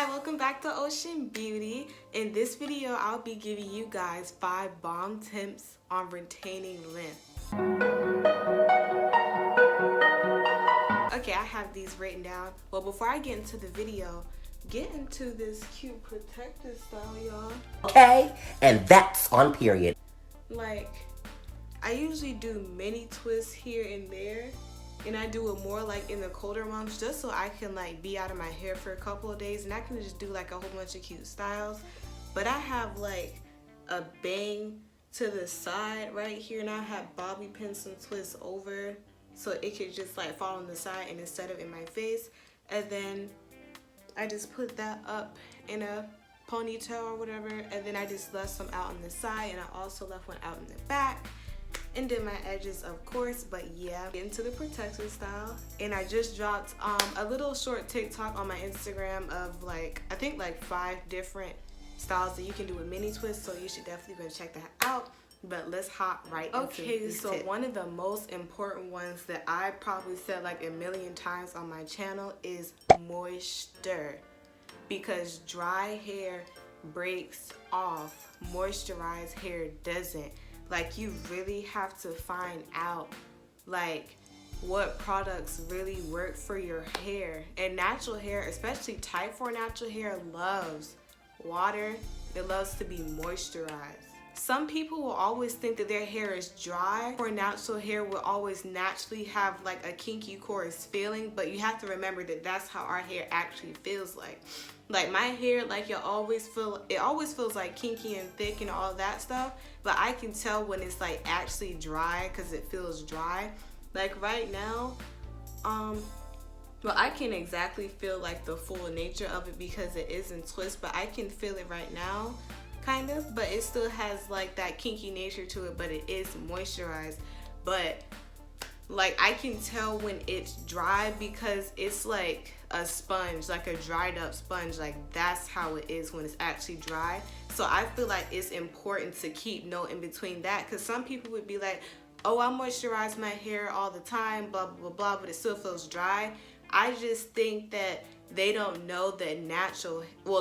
Hi, welcome back to Ocean Beauty. In this video, I'll be giving you guys 5 bomb tips on retaining length. Okay, I have these written down. Well, before I get into the video, get into this cute protective style, y'all. Okay, and that's on period. Like, I usually do mini twists here and there, and I do it more like in the colder months just so I can like be out of my hair for a couple of days and I can just do like a whole bunch of cute styles. But I have like a bang to the side right here, and I have bobby pins some twists over so it could just like fall on the side and instead of in my face. And then I just put that up in a ponytail or whatever, and then I just left some out on the side, and I also left one out in the back and did my edges, of course. But yeah, into the protective style. And I just dropped a little short TikTok on my Instagram of like, I think like 5 different styles that you can do with mini twists, so you should definitely go check that out. But let's hop right into this tip. One of the most important ones that I probably said like a million times on my channel is moisture, because dry hair breaks off, moisturized hair doesn't. Like, you really have to find out like what products really work for your hair. And natural hair, especially type 4 natural hair, loves water. It loves to be moisturized. Some people will always think that their hair is dry, or natural hair will always naturally have like a kinky coarse feeling, but you have to remember that that's how our hair actually feels like. Like my hair, like it always feels like kinky and thick and all that stuff, but I can tell when it's like actually dry because it feels dry. Like right now, well, I can exactly feel like the full nature of it because it is in twist, but I can feel it right now kind of, but it still has like that kinky nature to it, but it is moisturized. But like I can tell when it's dry because it's like a sponge, like a dried up sponge. Like that's how it is when it's actually dry. So I feel like it's important to keep note in between that, because some people would be like, oh, I moisturize my hair all the time, blah blah blah blah, but it still feels dry. I just think that they don't know that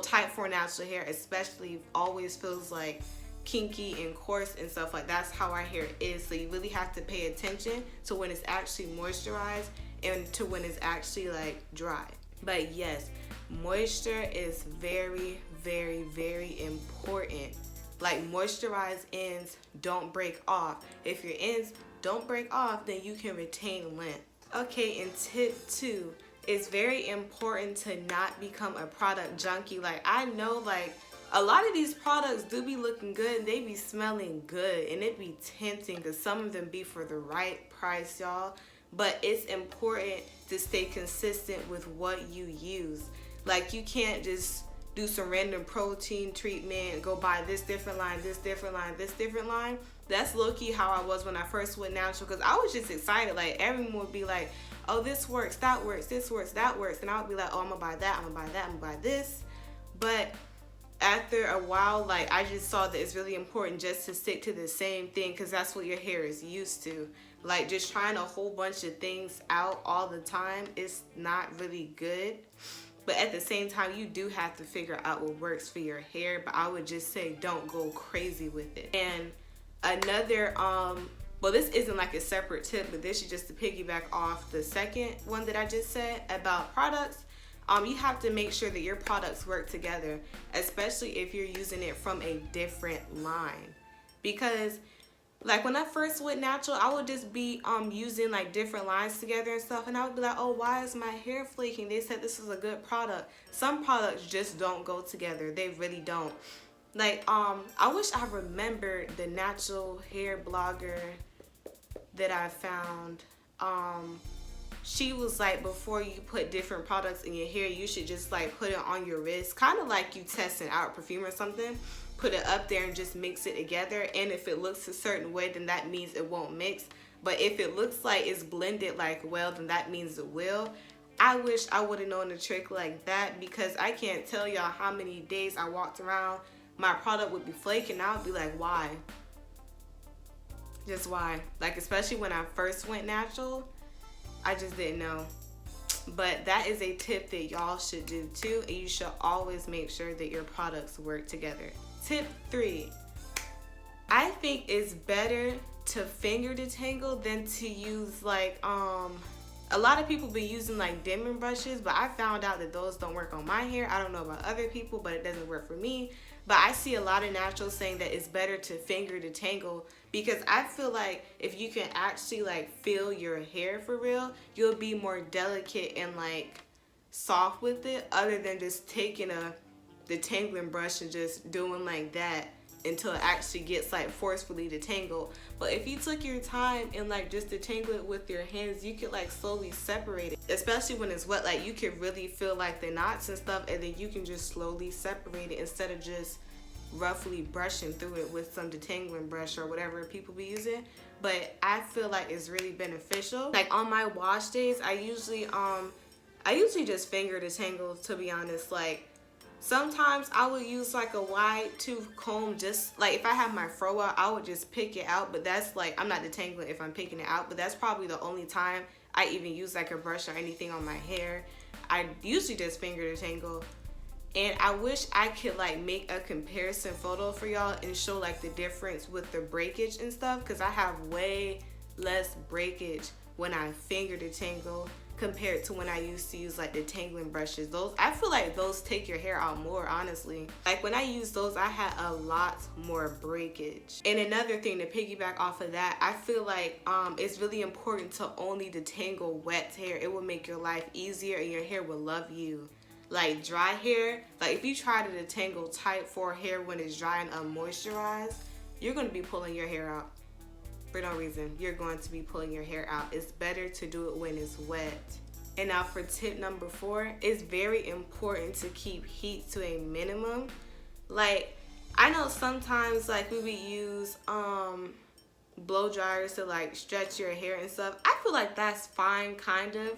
type 4 natural hair especially always feels like kinky and coarse and stuff. Like that's how our hair is. So you really have to pay attention to when it's actually moisturized and to when it's actually like dry. But yes, moisture is very, very, very important. Like moisturized ends don't break off. If your ends don't break off, then you can retain length. Okay, and tip 2, it's very important to not become a product junkie. Like I know like a lot of these products do be looking good and they be smelling good and it be tempting because some of them be for the right price, y'all. But it's important to stay consistent with what you use. Like you can't just do some random protein treatment, go buy this different line, this different line, this different line. That's low-key how I was when I first went natural, because I was just excited. Like everyone would be like, oh, this works, that works, this works, that works. And I would be like, oh, I'm gonna buy that, I'm gonna buy that, I'm gonna buy this. But after a while, like I just saw that it's really important just to stick to the same thing, because that's what your hair is used to. Like just trying a whole bunch of things out all the time is not really good. But at the same time, you do have to figure out what works for your hair. But I would just say don't go crazy with it. And another, well, this isn't like a separate tip, but this is just to piggyback off the second one that I just said about products. You have to make sure that your products work together, especially if you're using it from a different line. Because like when I first went natural, I would just be using like different lines together and stuff, and I would be like, oh, why is my hair flaking? They said this is a good product. Some products just don't go together. They really don't. Like I wish I remembered the natural hair blogger that I found. She was like, before you put different products in your hair, you should just like put it on your wrist, kind of like you testing out perfume or something. Put it up there and just mix it together, and if it looks a certain way, then that means it won't mix. But if it looks like it's blended like well, then that means it will. I wish I would have known a trick like that, because I can't tell y'all how many days I walked around, my product would be flaking. I would be like, why? Just why? Like especially when I first went natural, I just didn't know. But that is a tip that y'all should do too, and you should always make sure that your products work together. Tip 3, I think it's better to finger detangle than to use like a lot of people be using like dimming brushes, but I found out that those don't work on my hair. I don't know about other people, but it doesn't work for me. But I see a lot of naturals saying that it's better to finger detangle, because I feel like if you can actually like feel your hair for real, you'll be more delicate and like soft with it, other than just taking a detangling brush and just doing like that until it actually gets like forcefully detangled. But if you took your time and like just detangle it with your hands, you could like slowly separate it, especially when it's wet. Like you could really feel like the knots and stuff, and then you can just slowly separate it instead of just roughly brushing through it with some detangling brush or whatever people be using. But I feel like it's really beneficial. Like on my wash days, I usually just finger detangle, to be honest. Like sometimes I would use like a wide tooth comb, just like if I have my fro out, I would just pick it out. But that's like, I'm not detangling if I'm picking it out, but that's probably the only time I even use like a brush or anything on my hair. I usually just finger detangle. And I wish I could like make a comparison photo for y'all and show like the difference with the breakage and stuff, because I have way less breakage when I finger detangle compared to when I used to use like detangling brushes. Those, I feel like those take your hair out more, honestly. Like when I used those, I had a lot more breakage. And another thing to piggyback off of that, I feel like it's really important to only detangle wet hair. It will make your life easier and your hair will love you. Like dry hair, like if you try to detangle tight for hair when it's dry and unmoisturized, you're going to be pulling your hair out for no reason. You're going to be pulling your hair out. It's better to do it when it's wet. And now for tip number 4, it's very important to keep heat to a minimum. Like I know sometimes like we would use blow dryers to like stretch your hair and stuff. I feel like that's fine, kind of,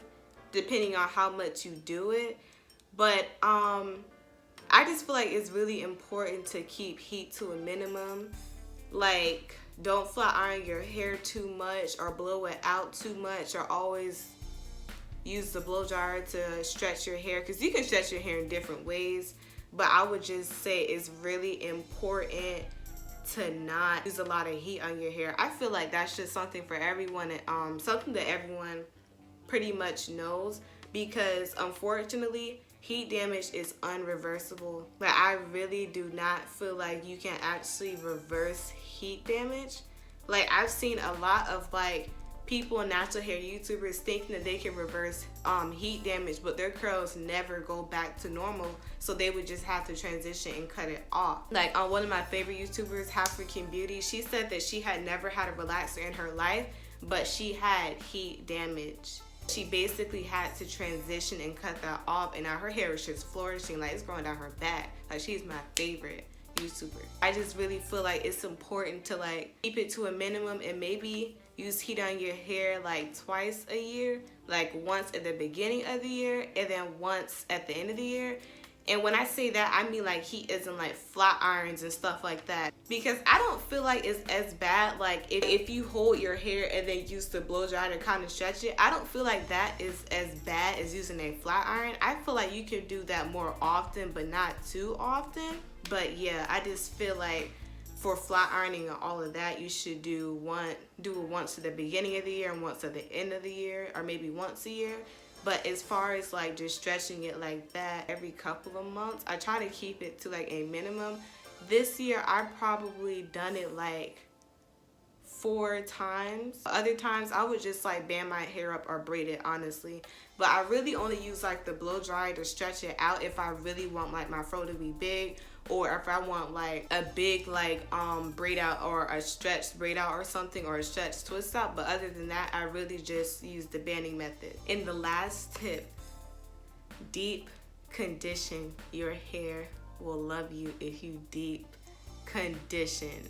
depending on how much you do it. But I just feel like it's really important to keep heat to a minimum. Like don't flat iron your hair too much or blow it out too much, or always use the blow dryer to stretch your hair, because you can stretch your hair in different ways. But I would just say it's really important to not use a lot of heat on your hair. I feel like that's just something for everyone, something that everyone pretty much knows, because unfortunately heat damage is unreversible. Like I really do not feel like you can actually reverse heat damage. Like I've seen a lot of like people and natural hair YouTubers thinking that they can reverse heat damage, but their curls never go back to normal, so they would just have to transition and cut it off. Like on one of my favorite YouTubers, African Beauty, she said that she had never had a relaxer in her life, but she had heat damage. She basically had to transition and cut that off, and now her hair is just flourishing. Like it's growing down her back. Like she's my favorite YouTuber. I just really feel like it's important to like keep it to a minimum, and maybe use heat on your hair like twice a year, like once at the beginning of the year and then once at the end of the year. And when I say that, I mean like heat isn't like flat irons and stuff like that, because I don't feel like it's as bad. Like if you hold your hair and then use the blow dryer to kind of stretch it, I don't feel like that is as bad as using a flat iron. I feel like you can do that more often, but not too often. But yeah, I just feel like for flat ironing and all of that, you should do it once at the beginning of the year and once at the end of the year, or maybe once a year. But as far as like just stretching it like that every couple of months, I try to keep it to like a minimum. This year I probably done it like 4 times. Other times I would just like band my hair up or braid it, honestly. But I really only use like the blow dryer to stretch it out if I really want like my fro to be big, or if I want like a big like braid out, or a stretched braid out or something, or a stretched twist out. But other than that, I really just use the banding method. And the last tip, deep condition your hair. Will love you if you deep condition.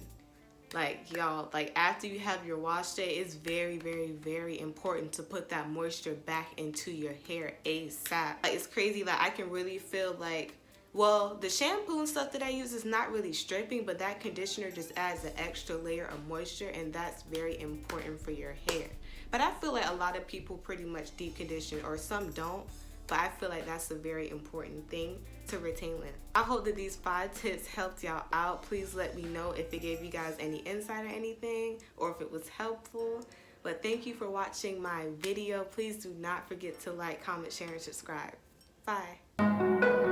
Like y'all, like after you have your wash day, it's very, very, very important to put that moisture back into your hair ASAP. Like it's crazy, like I can really feel like, well, the shampoo and stuff that I use is not really stripping, but that conditioner just adds an extra layer of moisture, and that's very important for your hair. But I feel like a lot of people pretty much deep condition, or some don't. But I feel like that's a very important thing to retain length. I hope that these 5 tips helped y'all out. Please let me know if it gave you guys any insight or anything, or if it was helpful. But thank you for watching my video. Please do not forget to like, comment, share, and subscribe. Bye.